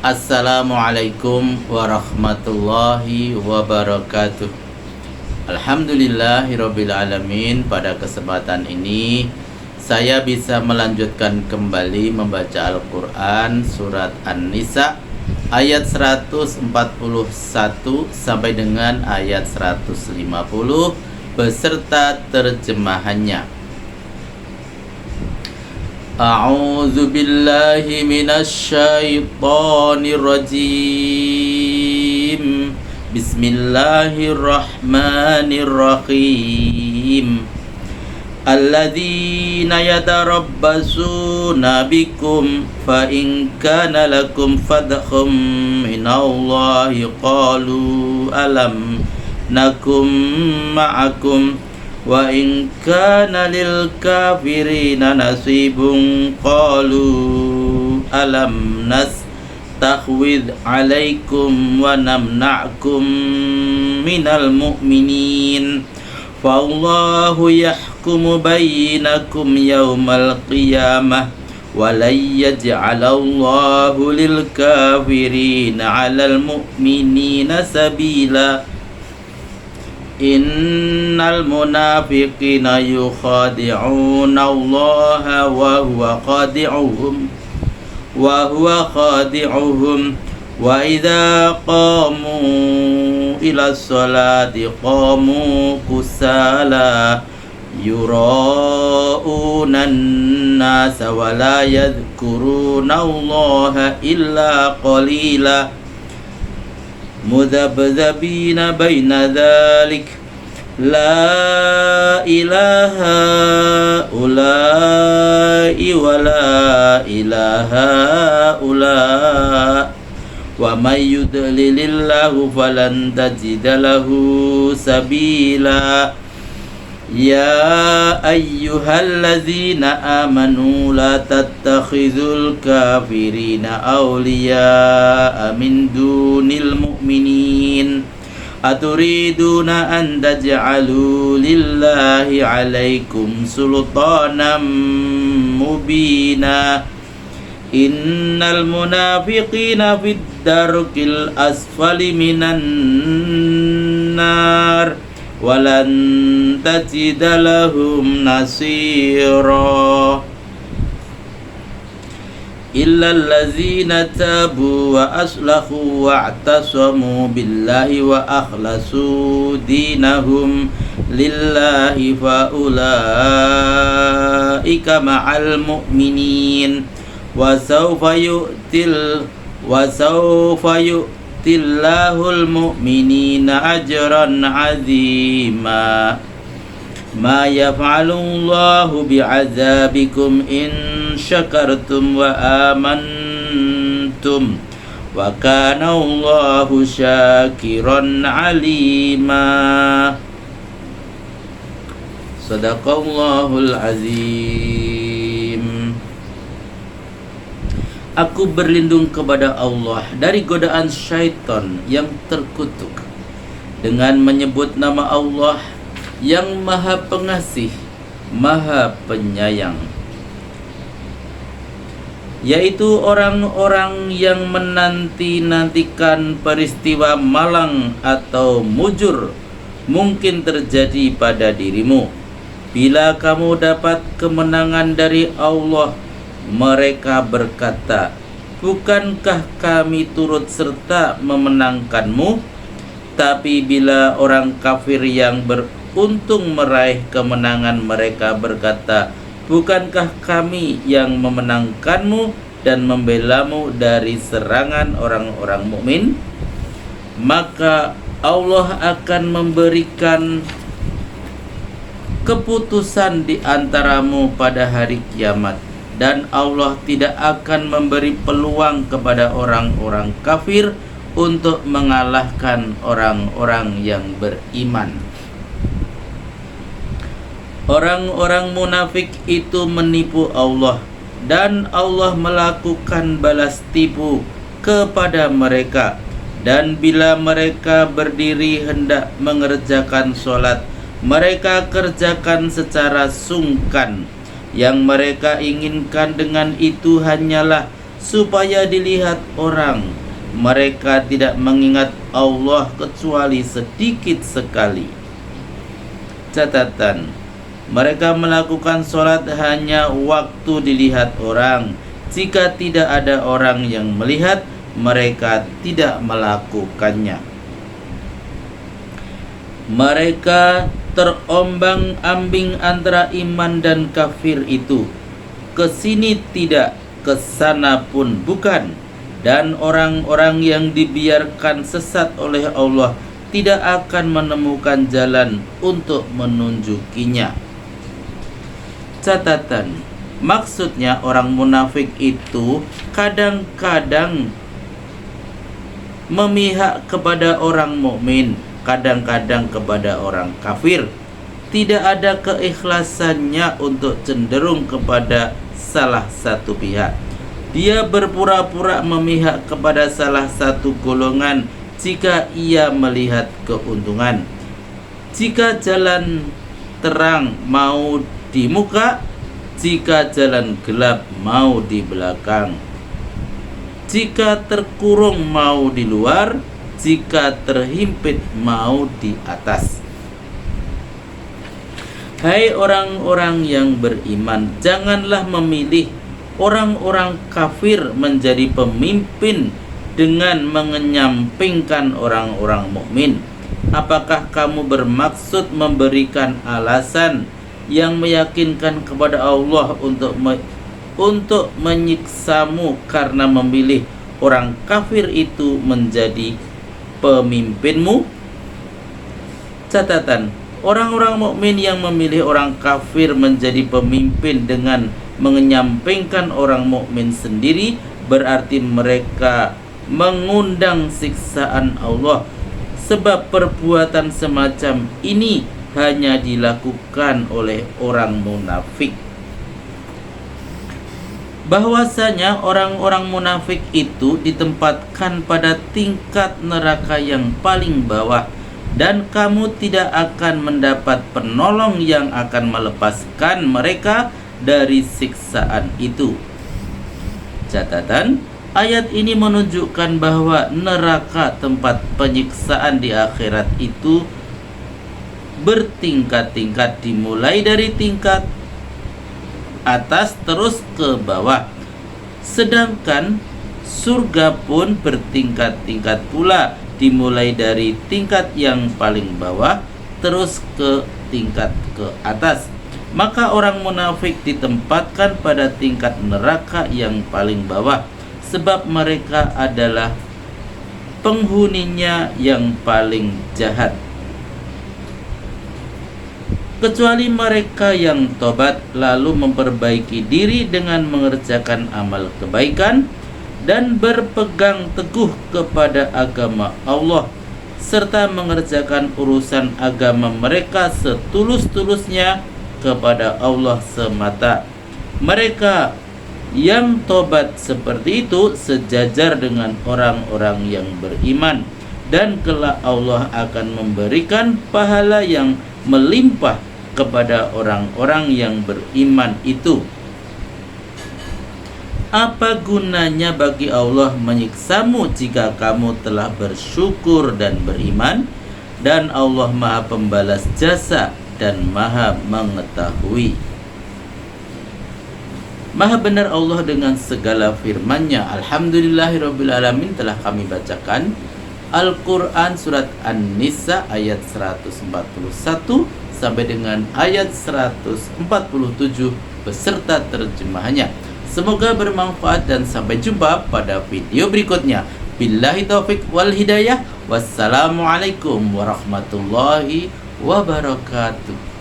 Assalamualaikum warahmatullahi wabarakatuh. Alhamdulillahirrabbilalamin. Pada kesempatan ini saya bisa melanjutkan kembali membaca Al-Quran surat An-Nisa ayat 141 sampai dengan ayat 150 beserta terjemahannya. A'udzu billahi minasy syaithanir rajim. Bismillahirrahmanirrahim. Alladzina yatarabbasuna bikum fa in kana lakum fadhum minallahi qalu alam nakum ma'akum wa in kana lil kafirina nasibun qalu alam nastakhwid alaikum wa namna'kum minal mu'minin fallahu yahkumu bainakum yawmal qiyamah wa la yaj'alallahu lil kafirina 'alal mu'minina sabila. Innal munafiqina yukhadi'una Allah wa huwa khadi'uhum wa idza qamu ila sholati qamu kusala yura'una an-nasa wa la yadhkuruna Allah illa qalila mudhabdhabina baina dhalik la ilaha ulai wa la ilaha ula wa may yudlilillahu falan tajida lahu sabila. Ya ayyuhallazina amanu la tattakhizul kafirina awliya'a min dunil mu'minin aturiduna an taj'alu lillahi 'alaikum sultanan mubina. Innal munafiqina fid darkil asfali minan nar walan tajida lahum nasira illa allazina tabu wa aslahu wa i'tasamu billahi wa akhlasu dinahum lillahi fa ulaika ma'al mu'minin wa sawfa yu'tillahul mu'minina ajran 'azima. Ma yaf'alullahu bi'adzabikum in syakartum wa amantum wa kana Allahu syakiran 'alima. Sadaqallahul azim. Aku berlindung kepada Allah dari godaan syaitan yang terkutuk dengan menyebut nama Allah yang Maha Pengasih, Maha Penyayang, yaitu orang-orang yang menanti-nantikan peristiwa malang atau mujur mungkin terjadi pada dirimu. Bila kamu dapat kemenangan dari Allah, mereka berkata, bukankah kami turut serta memenangkanmu? Tapi bila orang kafir yang beruntung meraih kemenangan, mereka berkata, bukankah kami yang memenangkanmu dan membelamu dari serangan orang-orang mukmin? Maka Allah akan memberikan keputusan di antaramu pada hari kiamat, dan Allah tidak akan memberi peluang kepada orang-orang kafir untuk mengalahkan orang-orang yang beriman. Orang-orang munafik itu menipu Allah, dan Allah melakukan balas tipu kepada mereka. Dan bila mereka berdiri hendak mengerjakan sholat, mereka kerjakan secara sungkan. Yang mereka inginkan dengan itu hanyalah supaya dilihat orang. Mereka tidak mengingat Allah kecuali sedikit sekali. Catatan: mereka melakukan sholat hanya waktu dilihat orang. Jika tidak ada orang yang melihat, mereka tidak melakukannya. Mereka terombang-ambing antara iman dan kafir itu, ke sini tidak, ke sana pun bukan. Dan orang-orang yang dibiarkan sesat oleh Allah tidak akan menemukan jalan untuk menunjukinya. Catatan: maksudnya orang munafik itu kadang-kadang memihak kepada orang mukmin, kadang-kadang kepada orang kafir. Tidak ada keikhlasannya untuk cenderung kepada salah satu pihak. Dia berpura-pura memihak kepada salah satu golongan jika ia melihat keuntungan. Jika jalan terang mau di muka, jika jalan gelap mau di belakang. Jika terkurung mau di luar, jika terhimpit mau di atas. Hai orang-orang yang beriman, janganlah memilih orang-orang kafir menjadi pemimpin dengan mengenyampingkan orang-orang mukmin. Apakah kamu bermaksud memberikan alasan yang meyakinkan kepada Allah untuk menyiksamu karena memilih orang kafir itu menjadi pemimpinmu? Catatan: orang-orang mukmin yang memilih orang kafir menjadi pemimpin dengan mengenyampingkan orang mukmin sendiri berarti mereka mengundang siksaan Allah, sebab perbuatan semacam ini hanya dilakukan oleh orang munafik. Bahwasanya orang-orang munafik itu ditempatkan pada tingkat neraka yang paling bawah, dan kamu tidak akan mendapat penolong yang akan melepaskan mereka dari siksaan itu. Catatan: ayat ini menunjukkan bahwa neraka, tempat penyiksaan di akhirat itu bertingkat-tingkat, dimulai dari tingkat atas terus ke bawah. Sedangkan surga pun bertingkat-tingkat pula, dimulai dari tingkat yang paling bawah terus ke tingkat ke atas. Maka orang munafik ditempatkan pada tingkat neraka yang paling bawah, sebab mereka adalah penghuninya yang paling jahat. Kecuali mereka yang tobat lalu memperbaiki diri dengan mengerjakan amal kebaikan dan berpegang teguh kepada agama Allah, serta mengerjakan urusan agama mereka setulus-tulusnya kepada Allah semata. Mereka yang tobat seperti itu sejajar dengan orang-orang yang beriman, dan kelak Allah akan memberikan pahala yang melimpah kepada orang-orang yang beriman itu. Apa gunanya bagi Allah menyiksamu jika kamu telah bersyukur dan beriman? Dan Allah Maha Pembalas jasa dan Maha Mengetahui. Maha benar Allah dengan segala firman-Nya. Alhamdulillahirrabbilalamin. Telah kami bacakan Al-Quran surat An-Nisa ayat 141 sampai dengan ayat 147 beserta terjemahannya. Semoga bermanfaat dan sampai jumpa pada video berikutnya. Billahi taufik wal hidayah. Wassalamualaikum warahmatullahi wabarakatuh.